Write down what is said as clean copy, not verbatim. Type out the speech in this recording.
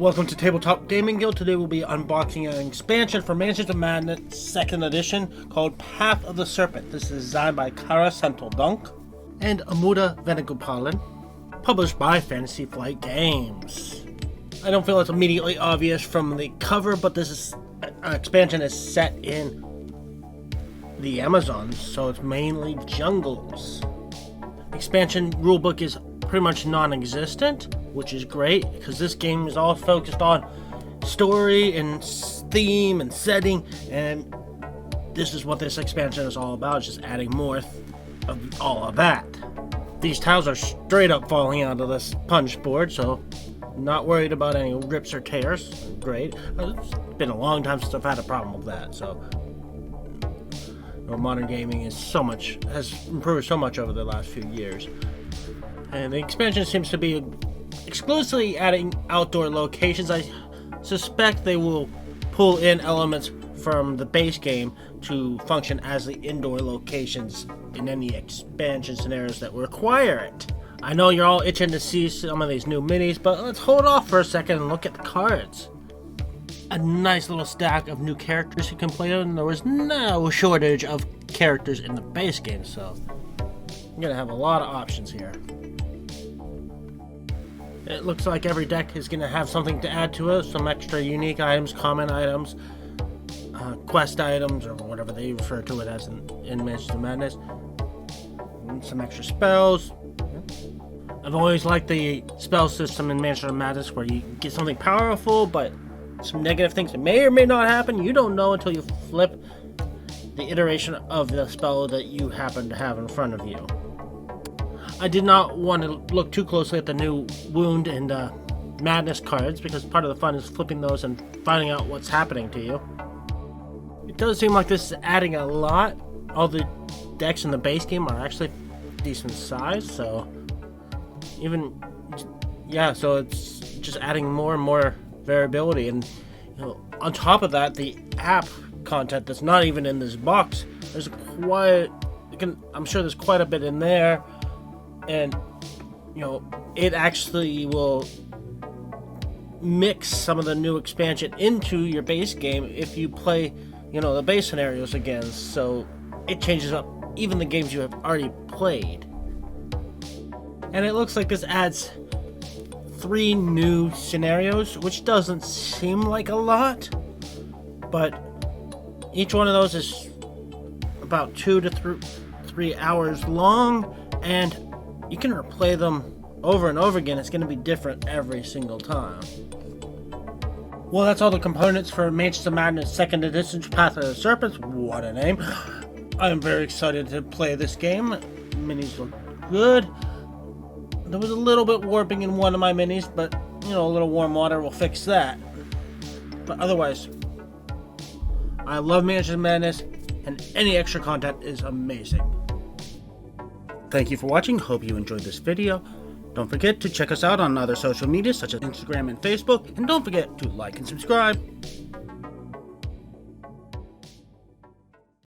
Welcome to Tabletop Gaming Guild. Today we'll be unboxing an expansion for Mansions of Madness 2nd Edition called Path of the Serpent. This is designed by Kara Senthil-Dunk and Amuda Venugopalan, published by Fantasy Flight Games. I don't feel it's immediately obvious from the cover, but this expansion is set in the Amazons, so it's mainly jungles. Expansion rulebook is pretty much non-existent, which is great because this game is all focused on story and theme and setting, and this is what this expansion is all about, just adding more of all of that. These tiles are straight up falling out of this punch board, so not worried about any rips or tears. Great. It's been a long time since I've had a problem with that, so modern gaming has improved so much over the last few years. And the expansion seems to be exclusively adding outdoor locations. I suspect they will pull in elements from the base game to function as the indoor locations in any expansion scenarios that require it. I know you're all itching to see some of these new minis, but let's hold off for a second and look at the cards. A nice little stack of new characters you can play with, and there was no shortage of characters in the base game, so you're gonna have a lot of options here. It looks like every deck is gonna have something to add to it, some extra unique items, common items, quest items, or whatever they refer to it as in Mansions of Madness, and some extra spells. I've always liked the spell system in Mansions of Madness where you get something powerful, but some negative things that may or may not happen. You don't know until you flip the iteration of the spell that you happen to have in front of you. I did not want to look too closely at the new Wound and Madness cards because part of the fun is flipping those and finding out what's happening to you. It does seem like this is adding a lot. All the decks in the base game are actually decent size, so so it's just adding more and more variability. And on top of that, the app content that's not even in this box, I'm sure there's quite a bit in there, and it actually will mix some of the new expansion into your base game if you play the base scenarios again, so it changes up even the games you have already played. And it looks like this adds 3 new scenarios, which doesn't seem like a lot, but each one of those is about 2 to 3 hours long, and you can replay them over and over again. It's going to be different every single time. Well, that's all the components for Mansions of Madness 2nd Edition Path of the Serpent. What a name. I am very excited to play this game. Minis look good. There was a little bit warping in one of my minis, but a little warm water will fix that. But otherwise, I love Mansions of Madness, and any extra content is amazing. Thank you for watching. Hope you enjoyed this video. Don't forget to check us out on other social media such as Instagram and Facebook, and don't forget to like and subscribe.